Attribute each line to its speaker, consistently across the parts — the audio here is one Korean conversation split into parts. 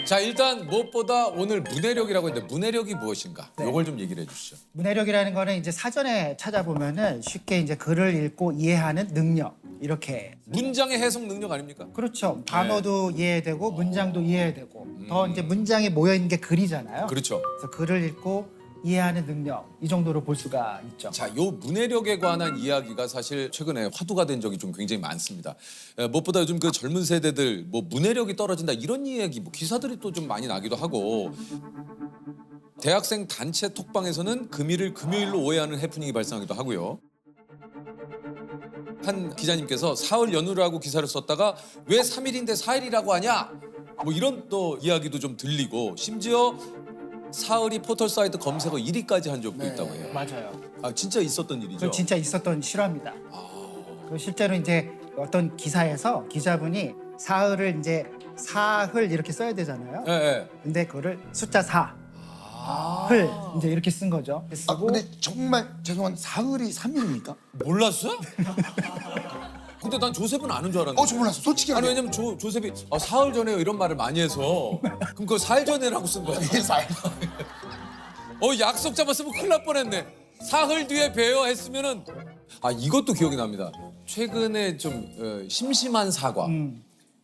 Speaker 1: 자, 일단 무엇보다 오늘 문해력이라고 했는데 문해력이 무엇인가? 요걸 좀 얘기를 해주시죠.
Speaker 2: 문해력이라는 거는 이제 사전에 찾아보면은 쉽게 이제 글을 읽고 이해하는 능력 이렇게.
Speaker 1: 문장의 해석 능력 아닙니까?
Speaker 2: 그렇죠. 단어도 이해되고 문장도 이해되고 더 이제 문장에 모여 있는 게 글이잖아요.
Speaker 1: 그렇죠.
Speaker 2: 그래서 글을 읽고 이해하는 능력 이 정도로 볼 수가 있죠.
Speaker 1: 자, 요 문해력에 관한 이야기가 사실 최근에 화두가 된 적이 좀 굉장히 많습니다. 무엇보다 요즘 그 젊은 세대들 뭐 문해력이 떨어진다 이런 이야기, 뭐 기사들이 또 좀 많이 나기도 하고 대학생 단체 톡방에서는 금일을 금요일로 오해하는 해프닝이 발생하기도 하고요. 한 기자님께서 사흘 연휴라고 기사를 썼다가 왜 3일인데 4일이라고 하냐? 뭐 이런 또 이야기도 좀 들리고 심지어 사흘이 포털 사이트 검색어 1위까지 한 적도 있다고 해요.
Speaker 2: 맞아요.
Speaker 1: 아, 진짜 있었던 일이죠?
Speaker 2: 그 진짜 있었던 실화입니다. 그 실제로 이제 어떤 기사에서 기자분이 사흘을 이제 사흘 이렇게 써야 되잖아요.
Speaker 1: 예, 예.
Speaker 2: 근데 그거를 숫자 4. 흘 이제 이렇게 쓴 거죠.
Speaker 3: 아,
Speaker 2: 쓰고
Speaker 3: 근데 정말 죄송한 사흘이 3일입니까?
Speaker 1: 몰랐어? 근데 난 조셉은 아는 줄 알았는데.
Speaker 3: 저 몰랐어. 솔직히
Speaker 1: 아니
Speaker 3: 말해.
Speaker 1: 왜냐면 조셉이 사흘 전에요 이런 말을 많이 해서 그럼 그거 4일 전에라고 쓴 거야.
Speaker 3: 이게 4일.
Speaker 1: 약속 잡았으면 큰일 날 뻔했네. 사흘 뒤에 봬요 했으면은 이것도 기억이 납니다. 최근에 좀 심심한 사과.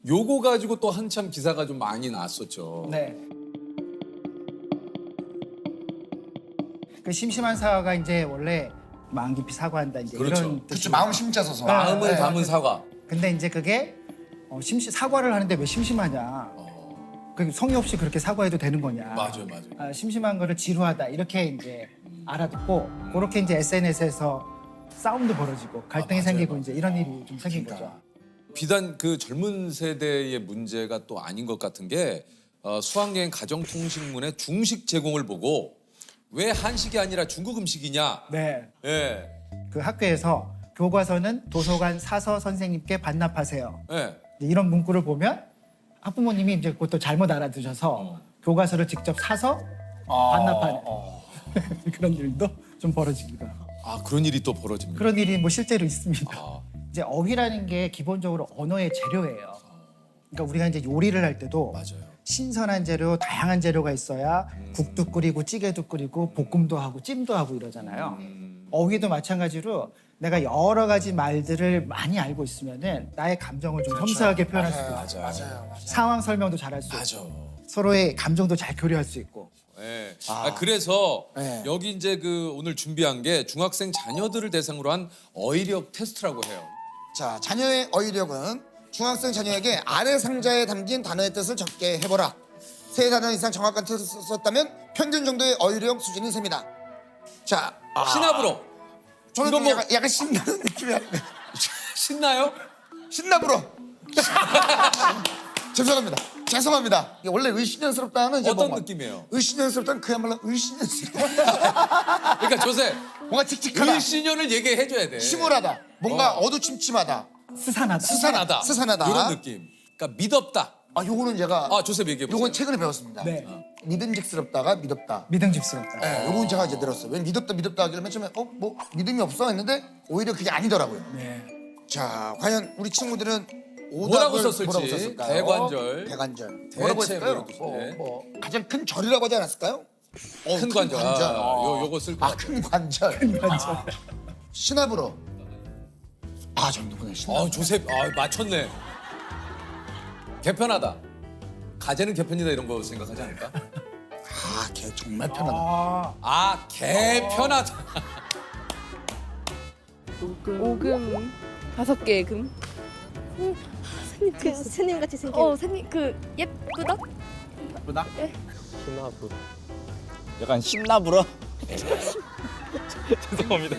Speaker 1: 요거 가지고 또 한참 기사가 좀 많이 났었죠.
Speaker 2: 네. 그 심심한 사과가 이제 원래 마음 깊이 사과한다 이제
Speaker 1: 그렇죠.
Speaker 2: 이런
Speaker 3: 그렇죠. 마음 심자 써서.
Speaker 1: 마음을
Speaker 2: 네.
Speaker 1: 담은 사과.
Speaker 2: 근데 이제 그게 사과를 하는데 왜 심심하냐? 그 성의 없이 그렇게 사과해도 되는 거냐?
Speaker 1: 맞아요, 맞아요.
Speaker 2: 심심한 거를 지루하다 이렇게 이제 알아듣고 그렇게 이제 SNS에서 싸움도 벌어지고 갈등이
Speaker 1: 맞아요,
Speaker 2: 생기고
Speaker 1: 맞아요.
Speaker 2: 이제 이런 일이 좀 생긴 거죠.
Speaker 1: 비단 그 젊은 세대의 문제가 또 아닌 것 같은 게 수학여행 가정통식문의 중식 제공을 보고 왜 한식이 아니라 중국 음식이냐?
Speaker 2: 네.
Speaker 1: 예,
Speaker 2: 그 학교에서 교과서는 도서관 사서 선생님께 반납하세요.
Speaker 1: 예.
Speaker 2: 이런 문구를 보면 학부모님이 이제 그것도 잘못 알아두셔서 교과서를 직접 사서 반납하는 그런 일도 좀 벌어집니다.
Speaker 1: 그런 일이 또 벌어집니다.
Speaker 2: 그런 일이 뭐 실제로 있습니다.
Speaker 1: 아.
Speaker 2: 이제 어휘라는 게 기본적으로 언어의 재료예요. 그러니까 우리가 이제 요리를 할 때도
Speaker 1: 맞아요.
Speaker 2: 신선한 재료, 다양한 재료가 있어야 국도 끓이고 찌개도 끓이고 볶음도 하고 찜도 하고 이러잖아요. 어휘도 마찬가지로 내가 여러 가지 말들을 많이 알고 있으면은 나의 감정을 좀 섬세하게 표현할 수 있고
Speaker 1: 맞아요.
Speaker 2: 상황 설명도 잘할 수 있고
Speaker 1: 맞아.
Speaker 2: 서로의 감정도 잘 교류할 수 있고.
Speaker 1: 예. 그래서
Speaker 2: 네.
Speaker 1: 여기 이제 그 오늘 준비한 게 중학생 자녀들을 대상으로 한 어휘력 테스트라고 해요.
Speaker 3: 자, 자녀의 어휘력은 중학생 자녀에게 아래 상자에 담긴 단어의 뜻을 적게 해보라. 세 단어 이상 정확한 뜻을 썼다면 평균 정도의 어휘력 수준이 셉니다. 자,
Speaker 1: 신압으로.
Speaker 3: 저는
Speaker 1: 이거
Speaker 3: 좀
Speaker 1: 뭐-
Speaker 3: 약간 신나는 느낌이
Speaker 1: 신나요?
Speaker 3: 신나불어. 죄송합니다. 이게 원래 의신연스럽다는 이제
Speaker 1: 어떤
Speaker 3: 뭔가-
Speaker 1: 느낌이에요?
Speaker 3: 의신연스럽다는 그야말로 의신연스럽다.
Speaker 1: 그러니까 조셉
Speaker 3: 뭔가 칙칙하다.
Speaker 1: 을신연을 얘기해줘야 돼.
Speaker 3: 침울하다. 뭔가
Speaker 1: 어.
Speaker 3: 어두침침하다.
Speaker 2: 스산하다.
Speaker 1: 스산하다.
Speaker 3: 스산하다.
Speaker 1: 이런 느낌. 그러니까 믿었다.
Speaker 3: 요거는 제가
Speaker 1: 조셉 얘기해 보세요.
Speaker 3: 요건 최근에 배웠습니다.
Speaker 2: 네.
Speaker 3: 믿음직스럽다가 믿었다.
Speaker 2: 믿음직스럽다.
Speaker 3: 네, 요건 제가 이제 들었어요. 왜 믿었다 하길래 맨 처음에 뭐 믿음이 없어 했는데 오히려 그게 아니더라고요.
Speaker 2: 네.
Speaker 3: 자, 과연 우리 친구들은
Speaker 1: 뭐라고
Speaker 3: 오답을
Speaker 1: 썼을지.
Speaker 3: 뭐라고 썼을까요?
Speaker 1: 대관절.
Speaker 3: 대관절.
Speaker 1: 대체
Speaker 3: 뭐라고 했을까요?
Speaker 1: 뭐 이렇게.
Speaker 3: 뭐 가장 큰 절이라고 하지 않았을까요?
Speaker 1: 큰 관절. 요거 쓸 것 같아요.
Speaker 3: 큰 관절.
Speaker 2: 맞죠.
Speaker 3: 신압으로. 정도구나. 신압.
Speaker 1: 조셉 맞췄네. 개편하다. 가재는 개편이다 이런 거 생각하지 않을까?
Speaker 3: 걔 정말 편하다.
Speaker 1: 개편하다.
Speaker 4: 오금 5개의 금.
Speaker 5: 그 스님 같이 생긴. 스님 그 예쁘다?
Speaker 6: 신나부. 약간 신나불어? 죄송합니다.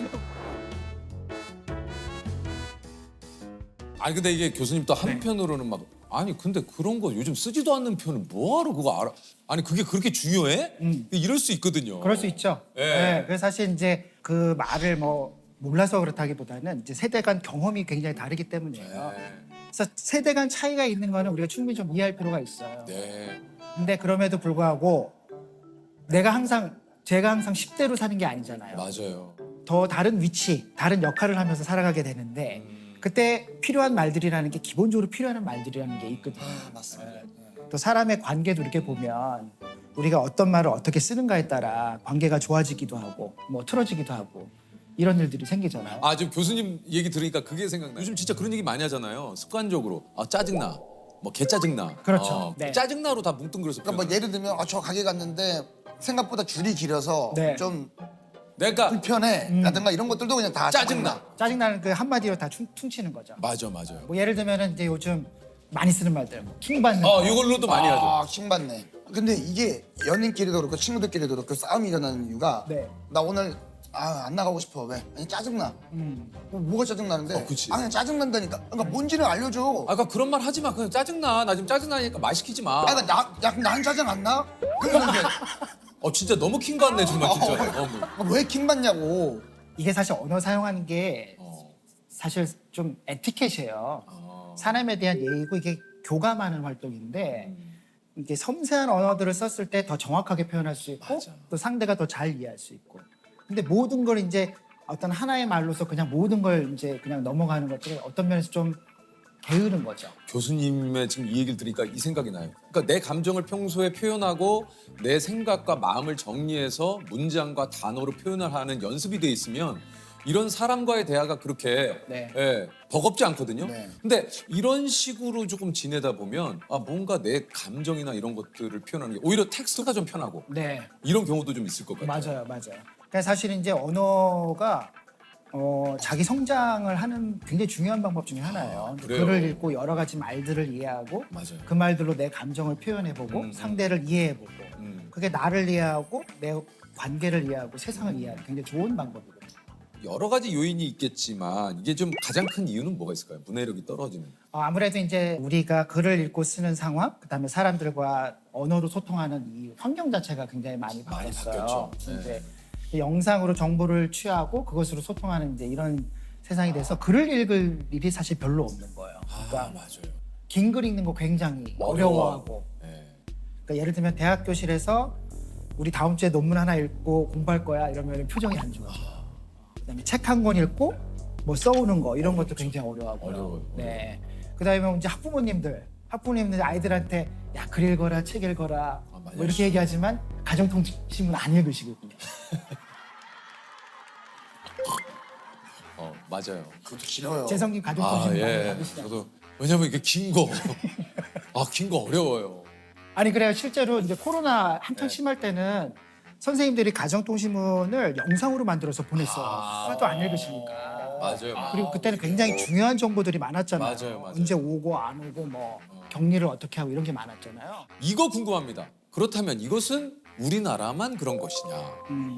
Speaker 1: 근데 이게 교수님 또 한편으로는 막 근데 그런 거 요즘 쓰지도 않는 표현을 뭐하러 그거 알아? 그게 그렇게 중요해? 이럴 수 있거든요.
Speaker 2: 그럴 수 있죠.
Speaker 1: 예.
Speaker 2: 네. 그래서 사실 이제 그 말을 뭐 몰라서 그렇다기보다는 이제 세대 간 경험이 굉장히 다르기 때문이에요. 그래서 세대 간 차이가 있는 거는 우리가 충분히 좀 이해할 필요가 있어요.
Speaker 1: 네.
Speaker 2: 근데 그럼에도 불구하고 제가 항상 10대로 사는 게 아니잖아요.
Speaker 1: 맞아요.
Speaker 2: 더 다른 위치, 다른 역할을 하면서 살아가게 되는데 그때 필요한 말들이라는 게 기본적으로 필요한 말들이라는 게 있거든요.
Speaker 3: 맞습니다.
Speaker 2: 또 사람의 관계도 이렇게 보면 우리가 어떤 말을 어떻게 쓰는가에 따라 관계가 좋아지기도 하고 뭐 틀어지기도 하고 이런 일들이 생기잖아요.
Speaker 1: 아 지금 교수님 얘기 들으니까 그게 생각나요. 요즘 진짜 그런 얘기 많이 하잖아요. 습관적으로 짜증나, 뭐 개 짜증나.
Speaker 2: 그렇죠. 네.
Speaker 1: 짜증나로 다 뭉뚱그려서.
Speaker 3: 그러니까 뭐 예를 들면 저 가게 갔는데 생각보다 줄이 길어서
Speaker 2: 네.
Speaker 3: 좀
Speaker 1: 내가
Speaker 3: 불편해 라든가 이런 것들도 그냥 다
Speaker 1: 짜증나.
Speaker 2: 짜증나는 그 한마디로 다 퉁치는 거죠.
Speaker 1: 맞아요.
Speaker 2: 뭐 예를 들면은 이제 요즘 많이 쓰는 말들, 뭐 킹받는.
Speaker 1: 이걸로도 많이 하죠.
Speaker 3: 아, 킹받네. 근데 이게 연인끼리도 그렇고 친구들끼리도 그렇고 싸움이 일어나는 이유가
Speaker 2: 네.
Speaker 3: 나 오늘 안 나가고 싶어. 왜? 아니 짜증나. 뭐가 짜증나는데?
Speaker 1: 그치.
Speaker 3: 그냥 짜증난다니까. 그러니까 뭔지를 알려줘.
Speaker 1: 아까 그런 말 하지 마. 그냥 짜증나. 나 지금 짜증나니까 말 시키지 마.
Speaker 3: 그러니까 난 짜증 안 나? 그러는데
Speaker 1: 진짜 너무 킹 같네 정말 진짜.
Speaker 3: 왜 킹받냐고.
Speaker 2: 이게 사실 언어 사용하는 게
Speaker 1: 어.
Speaker 2: 사실 좀 에티켓이에요. 사람에 대한 예의고 이게 교감하는 활동인데 이게 섬세한 언어들을 썼을 때 더 정확하게 표현할 수 있고
Speaker 1: 맞아.
Speaker 2: 또 상대가 더 잘 이해할 수 있고. 근데 모든 걸 이제 어떤 하나의 말로서 그냥 모든 걸 이제 그냥 넘어가는 것들이 어떤 면에서 좀 게으른 거죠.
Speaker 1: 교수님의 지금 이 얘기를 들으니까 이 생각이 나요. 그러니까 내 감정을 평소에 표현하고 내 생각과 마음을 정리해서 문장과 단어로 표현을 하는 연습이 돼 있으면 이런 사람과의 대화가 그렇게
Speaker 2: 네.
Speaker 1: 버겁지 않거든요.
Speaker 3: 네.
Speaker 1: 근데 이런 식으로 조금 지내다 보면 뭔가 내 감정이나 이런 것들을 표현하는 게 오히려 텍스트가 좀 편하고
Speaker 2: 네,
Speaker 1: 이런 경우도 좀 있을 것 같아요.
Speaker 2: 맞아요. 그러니까 사실 이제 언어가 자기 성장을 하는 굉장히 중요한 방법 중에 하나예요.
Speaker 1: 그래요?
Speaker 2: 글을 읽고 여러 가지 말들을 이해하고
Speaker 1: 맞아요.
Speaker 2: 그 말들로 내 감정을 표현해보고 상대를 이해해보고 그게 나를 이해하고 내 관계를 이해하고 세상을 이해하는 굉장히 좋은 방법이거든요.
Speaker 1: 여러 가지 요인이 있겠지만 이게 좀 가장 큰 이유는 뭐가 있을까요? 문해력이 떨어지는.
Speaker 2: 아무래도 이제 우리가 글을 읽고 쓰는 상황, 그다음에 사람들과 언어로 소통하는 이 환경 자체가 굉장히 많이 바뀌었어요.
Speaker 1: 바뀌었죠. 네.
Speaker 2: 이제 영상으로 정보를 취하고 그것으로 소통하는 이제 이런 세상이 돼서 글을 읽을 일이 사실 별로 없는 거예요. 그러니까
Speaker 1: 맞아요.
Speaker 2: 긴 글 읽는 거 굉장히 어려워하고.
Speaker 1: 네.
Speaker 2: 그러니까 예를 들면 대학 교실에서 우리 다음 주에 논문 하나 읽고 공부할 거야 이러면 표정이 안 좋아져. 그다음에 책 한 권 읽고 뭐 써오는 거 이런 것도 굉장히 어려워하고요.
Speaker 1: 어려워요.
Speaker 2: 네. 그다음에 이제 학부모님들 아이들한테 야 글 읽어라 책 읽어라
Speaker 1: 맞아요.
Speaker 2: 뭐 이렇게 얘기하지만 가정통신문 안 읽으시거든요.
Speaker 1: 맞아요.
Speaker 3: 그것도 길어요.
Speaker 2: 재성님 가정통신문 많이 받으시잖아요.
Speaker 1: 저도 왜냐면 이게 긴 거, 긴 거 어려워요.
Speaker 2: 아니 그래요. 실제로 이제 코로나 한창
Speaker 1: 네.
Speaker 2: 심할 때는 선생님들이 가정통신문을 영상으로 만들어서 보냈어요. 하나도 안 읽으시니까.
Speaker 1: 맞아요.
Speaker 2: 그리고 그때는 굉장히 중요한 정보들이 많았잖아요.
Speaker 1: 맞아요.
Speaker 2: 언제 오고 안 오고 뭐 격리를 어떻게 하고 이런 게 많았잖아요.
Speaker 1: 이거 궁금합니다. 그렇다면 이것은 우리나라만 그런 것이냐?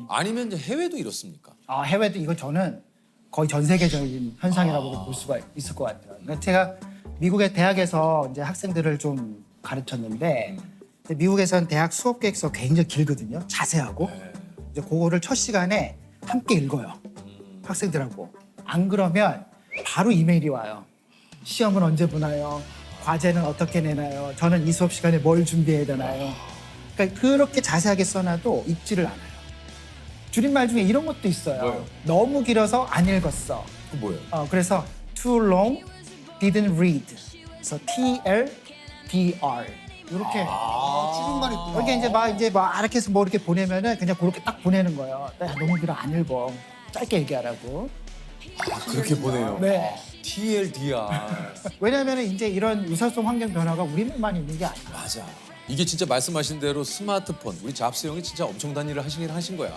Speaker 1: 아니면 이제 해외도 이렇습니까?
Speaker 2: 해외도 이거 저는 거의 전 세계적인 현상이라고 볼 수가 있을 것 같아요. 그러니까 제가 미국의 대학에서 이제 학생들을 좀 가르쳤는데 이제 미국에서는 대학 수업 계획서 굉장히 길거든요. 자세하고 이제 그거를 첫 시간에 함께 읽어요. 학생들하고. 안 그러면 바로 이메일이 와요. 시험은 언제 보나요? 과제는 어떻게 내나요? 저는 이 수업 시간에 뭘 준비해야 되나요? 그러니까 그렇게 자세하게 써놔도 읽지를 않아요. 줄임말 중에 이런 것도 있어요.
Speaker 1: 뭐예요?
Speaker 2: 너무 길어서 안 읽었어.
Speaker 1: 그 뭐예요?
Speaker 2: 그래서 too long, didn't read. 그래서 TLDR 이렇게.
Speaker 3: 줄임말 있구나.
Speaker 2: 이렇게 이제 막 이렇게 해서 뭐 이렇게 보내면은 그냥 그렇게 딱 보내는 거예요. 야, 너무 길어 안 읽어. 짧게 얘기하라고.
Speaker 1: 그렇게 보내요.
Speaker 2: 네.
Speaker 1: TLDR.
Speaker 2: 왜냐하면 이제 이런 유사성 환경 변화가 우리만 있는 게 아니야.
Speaker 1: 맞아. 이게 진짜 말씀하신 대로 스마트폰, 우리 잡스 형이 진짜 엄청난 일을 하신 거야.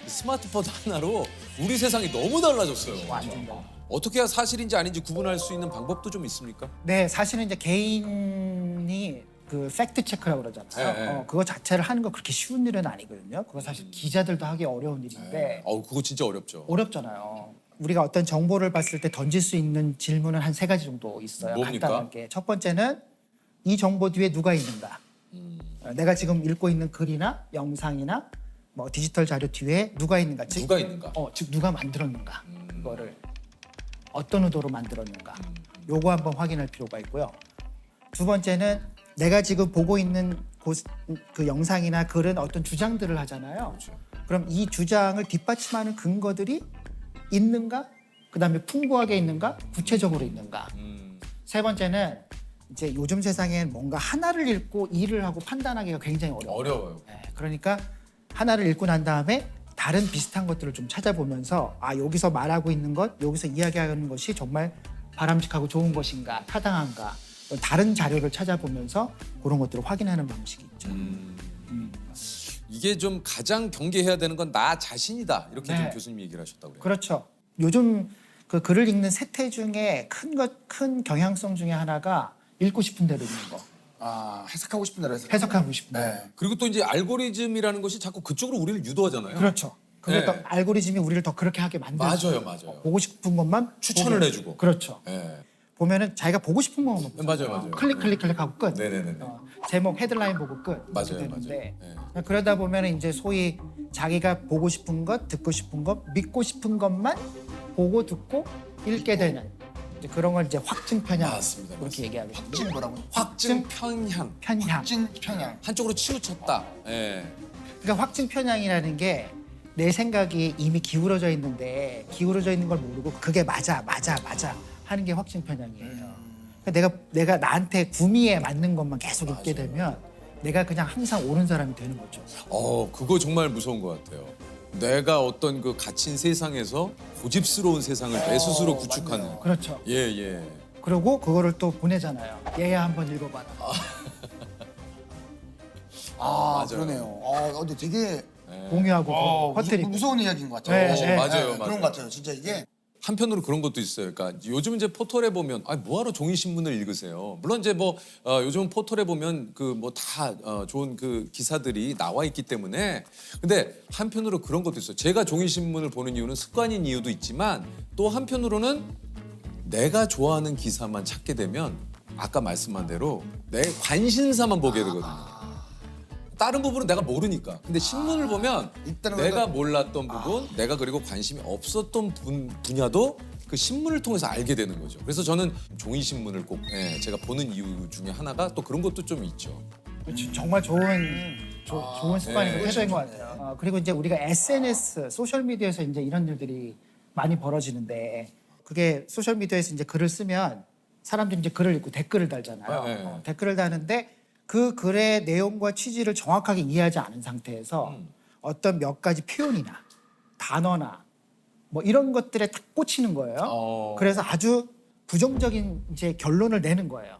Speaker 1: 스마트폰 하나로 우리 세상이 너무 달라졌어요.
Speaker 2: 완전.
Speaker 1: 어떻게 해야 사실인지 아닌지 구분할 수 있는 방법도 좀 있습니까?
Speaker 2: 네, 사실은 이제 개인이 그 팩트 체크라고 그러잖아요.
Speaker 1: 네.
Speaker 2: 그거 자체를 하는 거 그렇게 쉬운 일은 아니거든요. 그거 사실 기자들도 하기 어려운 일인데
Speaker 1: 그거 진짜 어렵죠.
Speaker 2: 어렵잖아요. 우리가 어떤 정보를 봤을 때 던질 수 있는 질문은 한 3가지 정도 있어요.
Speaker 1: 뭡니까?
Speaker 2: 간단하게. 첫 번째는 이 정보 뒤에 누가 있는가. 내가 지금 읽고 있는 글이나 영상이나 뭐 디지털 자료 뒤에 누가 있는가. 즉,
Speaker 1: 누가 있는가?
Speaker 2: 즉 누가 만들었는가. 그거를 어떤 의도로 만들었는가. 요거 한번 확인할 필요가 있고요. 두 번째는 내가 지금 보고 있는 그 영상이나 글은 어떤 주장들을 하잖아요.
Speaker 1: 그렇죠.
Speaker 2: 그럼 이 주장을 뒷받침하는 근거들이 있는가? 그다음에 풍부하게 있는가? 구체적으로 있는가? 세 번째는 이제 요즘 세상엔 뭔가 하나를 읽고 일을 하고 판단하기가 굉장히 어려워요.
Speaker 1: 어려워요.
Speaker 2: 네, 그러니까 하나를 읽고 난 다음에 다른 비슷한 것들을 좀 찾아보면서 아 여기서 말하고 있는 것, 여기서 이야기하는 것이 정말 바람직하고 좋은 것인가, 타당한가 다른 자료를 찾아보면서 그런 것들을 확인하는 방식이 있죠.
Speaker 1: 이게 좀 가장 경계해야 되는 건 나 자신이다. 이렇게
Speaker 2: 네.
Speaker 1: 좀 교수님이 얘기를 하셨다고 그래요.
Speaker 2: 그렇죠. 요즘 그 글을 읽는 세태 중에 큰 경향성 중에 하나가 읽고 싶은 대로 읽는 거,
Speaker 3: 아, 해석하고 싶은 대로 해석.
Speaker 2: 해석하고 싶은 대로.
Speaker 3: 네.
Speaker 1: 그리고 또 이제 알고리즘이라는 것이 자꾸 그쪽으로 우리를 유도하잖아요.
Speaker 2: 그렇죠. 그게
Speaker 1: 네.
Speaker 2: 또 알고리즘이 우리를 더 그렇게 하게 만들죠.
Speaker 1: 맞아요.
Speaker 2: 보고 싶은 것만
Speaker 1: 추천을
Speaker 2: 보게.
Speaker 1: 해주고.
Speaker 2: 그렇죠.
Speaker 1: 예.
Speaker 2: 보면은 자기가 보고 싶은 것만 보고
Speaker 1: 맞아요.
Speaker 2: 클릭하고 끝.
Speaker 1: 네네네.
Speaker 2: 제목 헤드라인 보고 끝. 이렇게
Speaker 1: 맞아요.
Speaker 2: 되는데
Speaker 1: 예.
Speaker 2: 그러다 보면은 이제 소위 자기가 보고 싶은 것, 듣고 싶은 것, 믿고 싶은 것만 보고 듣고 읽게 되는 이제 그런 걸 이제 확증 편향
Speaker 1: 맞습니다.
Speaker 2: 그렇게 얘기하거든요.
Speaker 3: 확진 뭐라고요?
Speaker 1: 확증 편향.
Speaker 2: 편향.
Speaker 3: 확진 편향.
Speaker 1: 한쪽으로 치우쳤다. 예.
Speaker 2: 그러니까 확증 편향이라는 게 내 생각이 이미 기울어져 있는데 기울어져 있는 걸 모르고 그게 맞아 하는 게 확증 편향이에요. 그러니까 내가 나한테 구미에 맞는 것만 계속 읽게 되면 내가 그냥 항상 옳은 사람이 되는 거죠.
Speaker 1: 그거 정말 무서운 것 같아요. 내가 어떤 그 갇힌 세상에서 고집스러운 세상을 내 스스로 구축하는.
Speaker 2: 그렇죠.
Speaker 1: 예.
Speaker 2: 그리고 그거를 또 보내잖아요. 얘야 한번 읽어봐라.
Speaker 3: 아,
Speaker 1: 맞아요.
Speaker 3: 그러네요. 근데 되게
Speaker 2: 공유하고 퍼뜨리고.
Speaker 3: 무서운 이야기인 것 같아요.
Speaker 2: 네,
Speaker 3: 사실.
Speaker 2: 네.
Speaker 1: 맞아요.
Speaker 3: 그런 것 같아요. 진짜 이게.
Speaker 1: 한편으로 그런 것도 있어요. 그러니까 요즘 이제 포털에 보면 뭐하러 종이 신문을 읽으세요. 물론 이제 요즘 포털에 보면 그 뭐 다 좋은 그 기사들이 나와 있기 때문에 근데 한편으로 그런 것도 있어요. 제가 종이 신문을 보는 이유는 습관인 이유도 있지만 또 한편으로는 내가 좋아하는 기사만 찾게 되면 아까 말씀한 대로 내 관심사만 보게 되거든요. 다른 부분은 내가 모르니까. 근데 신문을 보면
Speaker 3: 일단은
Speaker 1: 내가 몰랐던 부분, 내가 그리고 관심이 없었던 분야도 그 신문을 통해서 알게 되는 거죠. 그래서 저는 종이 신문을 꼭 제가 보는 이유 중에 하나가 또 그런 것도 좀 있죠.
Speaker 2: 정말 좋은 습관이고
Speaker 1: 네.
Speaker 2: 태도인 것 같아요. 그리고 이제 우리가 SNS, 소셜 미디어에서 이제 이런 일들이 많이 벌어지는데 그게 소셜 미디어에서 이제 글을 쓰면 사람들이 이제 글을 읽고 댓글을 달잖아요.
Speaker 1: 네.
Speaker 2: 댓글을 다는데 그 글의 내용과 취지를 정확하게 이해하지 않은 상태에서 어떤 몇 가지 표현이나 단어나 뭐 이런 것들에 딱 꽂히는 거예요. 그래서 아주 부정적인 이제 결론을 내는 거예요.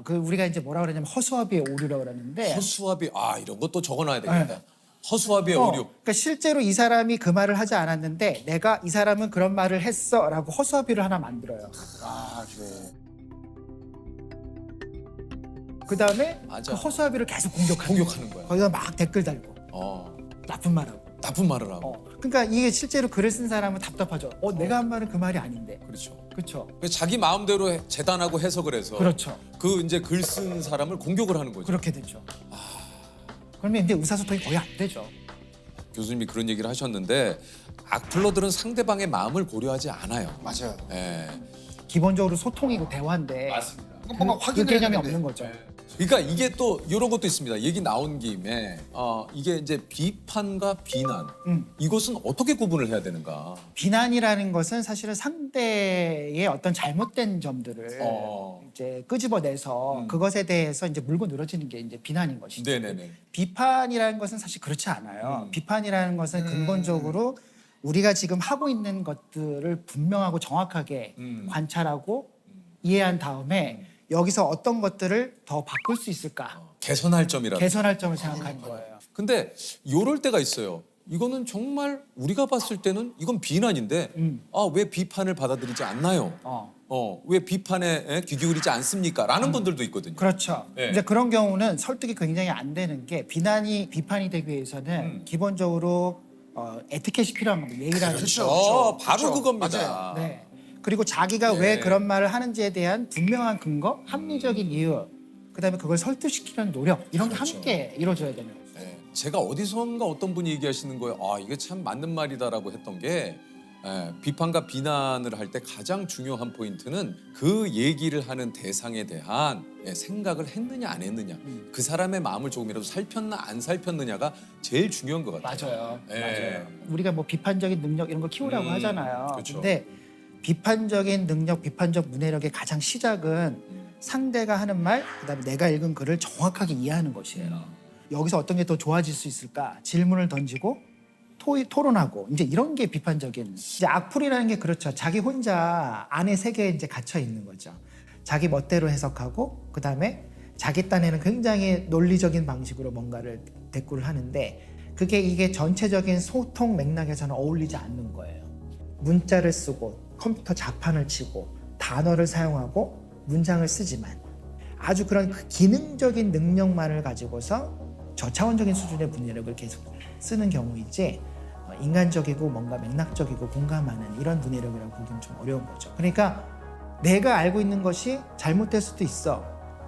Speaker 2: 그 우리가 이제 뭐라 그러냐면 허수아비의 오류라고 그러는데
Speaker 1: 허수아비 이런 것도 적어놔야 되겠다. 허수아비의 오류.
Speaker 2: 그러니까 실제로 이 사람이 그 말을 하지 않았는데 내가 이 사람은 그런 말을 했어라고 허수아비를 하나 만들어요.
Speaker 3: 아, 그래.
Speaker 2: 그 다음에
Speaker 1: 맞아.
Speaker 2: 그 허수아비를 계속 공격하는
Speaker 1: 거야.
Speaker 2: 거기다 막 댓글 달고 나쁜 말하고.
Speaker 1: 나쁜 말을 하고.
Speaker 2: 그러니까 이게 실제로 글을 쓴 사람은 답답하죠. 내가 한 말은 그 말이 아닌데.
Speaker 1: 그렇죠.
Speaker 2: 그렇죠.
Speaker 1: 자기 마음대로 재단하고 해석을 해서
Speaker 2: 그렇죠.
Speaker 1: 그 이제 글 쓴 사람을 공격을 하는 거죠.
Speaker 2: 그렇게 되죠. 그러면 이제 의사소통이 거의 안 되죠.
Speaker 1: 교수님이 그런 얘기를 하셨는데 악플러들은 상대방의 마음을 고려하지 않아요.
Speaker 3: 맞아요.
Speaker 1: 예.
Speaker 2: 기본적으로 소통이고 대화인데
Speaker 1: 맞습니다.
Speaker 3: 뭔가
Speaker 2: 그
Speaker 3: 확인을
Speaker 2: 개념이
Speaker 3: 해야 되는데.
Speaker 2: 없는 거죠.
Speaker 1: 그러니까 이게 또 이런 것도 있습니다. 얘기 나온 김에 이게 이제 비판과 비난 이것은 어떻게 구분을 해야 되는가?
Speaker 2: 비난이라는 것은 사실은 상대의 어떤 잘못된 점들을 이제 끄집어내서 그것에 대해서 이제 물고 늘어지는 게 이제 비난인 것이죠.
Speaker 1: 네네네.
Speaker 2: 비판이라는 것은 사실 그렇지 않아요. 비판이라는 것은 근본적으로 우리가 지금 하고 있는 것들을 분명하고 정확하게 관찰하고 이해한 다음에 여기서 어떤 것들을 더 바꿀 수 있을까?
Speaker 1: 개선할 점이라도.
Speaker 2: 개선할 점을 생각하는 거예요.
Speaker 1: 근데 요럴 때가 있어요. 이거는 정말 우리가 봤을 때는 이건 비난인데 왜 비판을 받아들이지 않나요? 왜 비판에 귀 기울이지 않습니까? 라는 분들도 있거든요.
Speaker 2: 그렇죠.
Speaker 1: 네.
Speaker 2: 이제 그런 경우는 설득이 굉장히 안 되는 게 비판이 되기 위해서는 기본적으로 에티켓이 필요한 겁니다. 예의라는
Speaker 3: 그렇죠.
Speaker 1: 바로
Speaker 3: 그렇죠.
Speaker 1: 그겁니다.
Speaker 3: 맞아요.
Speaker 2: 네. 그리고 자기가 왜 그런 말을 하는지에 대한 분명한 근거, 합리적인 이유, 그다음에 그걸 설득시키려는 노력 이런 게 함께 이루어져야 되는 거죠.
Speaker 1: 네. 제가 어디선가 어떤 분이 얘기하시는 거예요. 이게 참 맞는 말이다라고 했던 게 비판과 비난을 할 때 가장 중요한 포인트는 그 얘기를 하는 대상에 대한 생각을 했느냐 안 했느냐 그 사람의 마음을 조금이라도 살폈나 안 살폈느냐가 제일 중요한 것 같아요.
Speaker 2: 맞아요. 우리가 뭐 비판적인 능력 이런 거 키우라고 하잖아요.
Speaker 1: 그렇죠.
Speaker 2: 근데 비판적인 능력, 비판적 문해력의 가장 시작은 상대가 하는 말, 그다음에 내가 읽은 글을 정확하게 이해하는 것이에요. 여기서 어떤 게 더 좋아질 수 있을까? 질문을 던지고 토론하고 이제 이런 게 비판적인. 이제 악플이라는 게 그렇죠. 자기 혼자 안의 세계에 이제 갇혀 있는 거죠. 자기 멋대로 해석하고 그다음에 자기 딴에는 굉장히 논리적인 방식으로 뭔가를 대꾸를 하는데 이게 전체적인 소통 맥락에서는 어울리지 않는 거예요. 문자를 쓰고 컴퓨터 자판을 치고 단어를 사용하고 문장을 쓰지만 아주 그런 그 기능적인 능력만을 가지고서 저차원적인 수준의 문해력을 계속 쓰는 경우이지 인간적이고 뭔가 맥락적이고 공감하는 이런 문해력이라고 보기는 좀 어려운 거죠. 그러니까 내가 알고 있는 것이 잘못될 수도 있어,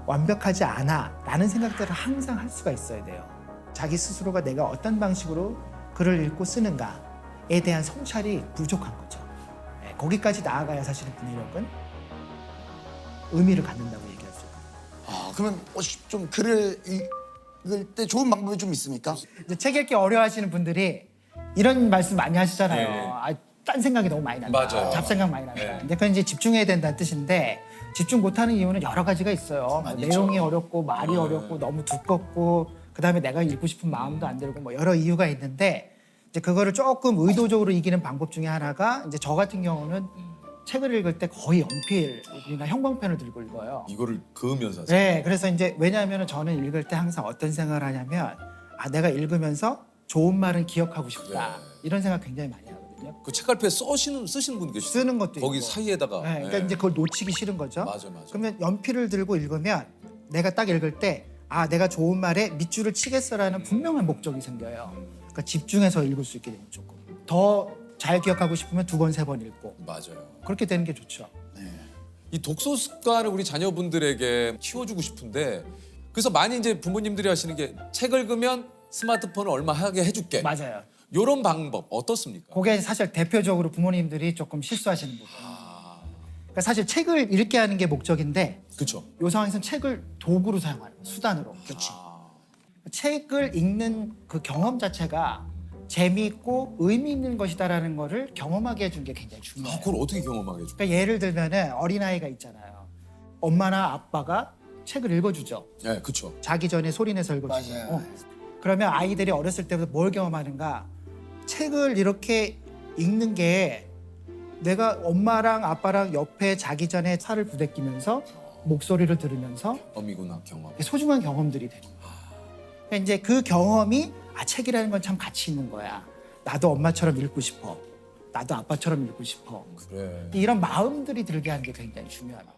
Speaker 2: 완벽하지 않아 라는 생각들을 항상 할 수가 있어야 돼요. 자기 스스로가 내가 어떤 방식으로 글을 읽고 쓰는가에 대한 성찰이 부족한 거죠. 거기까지 나아가야 사실은 문해력은 의미를 갖는다고 얘기할 수 있어요.
Speaker 3: 그러면 혹시 좀 글을 읽을 때 좋은 방법이 좀 있습니까?
Speaker 2: 이제 책 읽기 어려워하시는 분들이 이런 말씀 많이 하시잖아요.
Speaker 1: 네.
Speaker 2: 딴 생각이 너무 많이 난다.
Speaker 1: 맞아요.
Speaker 2: 잡생각 많이 난다.
Speaker 1: 네.
Speaker 2: 근데 그건 이제 집중해야 된다는 뜻인데 집중 못하는 이유는 여러 가지가 있어요. 뭐
Speaker 1: 많이
Speaker 2: 내용이
Speaker 1: 있죠.
Speaker 2: 어렵고 말이 어렵고 너무 두껍고 그다음에 내가 읽고 싶은 마음도 안 들고 뭐 여러 이유가 있는데 이제 그거를 조금 의도적으로 이기는 방법 중에 하나가 이제 저 같은 경우는 책을 읽을 때 거의 연필이나 형광펜을 들고 읽어요.
Speaker 1: 이거를 그으면서
Speaker 2: 네, 그래서 이제 왜냐하면 저는 읽을 때 항상 어떤 생각을 하냐면 내가 읽으면서 좋은 말은 기억하고 싶다.
Speaker 1: 네.
Speaker 2: 이런 생각 굉장히 많이 하거든요.
Speaker 1: 그 책갈피에 쓰시는 분 계시죠?
Speaker 2: 쓰는 것도
Speaker 1: 거기
Speaker 2: 있고.
Speaker 1: 사이에다가.
Speaker 2: 네, 그러니까 이제 그걸 놓치기 싫은 거죠.
Speaker 1: 맞아.
Speaker 2: 그러면 연필을 들고 읽으면 내가 딱 읽을 때 내가 좋은 말에 밑줄을 치겠어라는 분명한 목적이 생겨요. 그러니까 집중해서 읽을 수 있게 되면 조금 더 잘 기억하고 싶으면 2번, 3번 읽고
Speaker 1: 맞아요.
Speaker 2: 그렇게 되는 게 좋죠.
Speaker 1: 이 독서 습관을 우리 자녀분들에게 키워주고 싶은데 그래서 많이 이제 부모님들이 하시는 게 책 읽으면 스마트폰을 얼마 하게 해줄게.
Speaker 2: 맞아요.
Speaker 1: 이런 방법 어떻습니까?
Speaker 2: 그게 사실 대표적으로 부모님들이 조금 실수하시는 부분. 그러니까 사실 책을 읽게 하는 게 목적인데
Speaker 1: 그렇죠.
Speaker 2: 이 상황에서는 책을 도구로 사용하는 거예요. 수단으로. 그렇죠. 책을 읽는 그 경험 자체가 재미있고 의미 있는 것이다라는 거를 경험하게 해준 게 굉장히 중요해요.
Speaker 1: 그걸 어떻게 경험하게 해줘?
Speaker 2: 그러니까 예를 들면은 어린아이가 있잖아요. 엄마나 아빠가 책을 읽어주죠.
Speaker 1: 네, 그렇죠.
Speaker 2: 자기 전에 소리내서 읽어주고.
Speaker 3: 맞아요.
Speaker 2: 그러면 아이들이 어렸을 때부터 뭘 경험하는가? 책을 이렇게 읽는 게 내가 엄마랑 아빠랑 옆에 자기 전에 살을 부대끼면서 목소리를 들으면서
Speaker 1: 어미구나 경험.
Speaker 2: 소중한 경험들이 되는 거예요. 그러니까 이제 그 경험이 책이라는 건 참 가치 있는 거야. 나도 엄마처럼 읽고 싶어. 나도 아빠처럼 읽고 싶어.
Speaker 1: 그래.
Speaker 2: 이런 마음들이 들게 하는 게 굉장히 중요하다.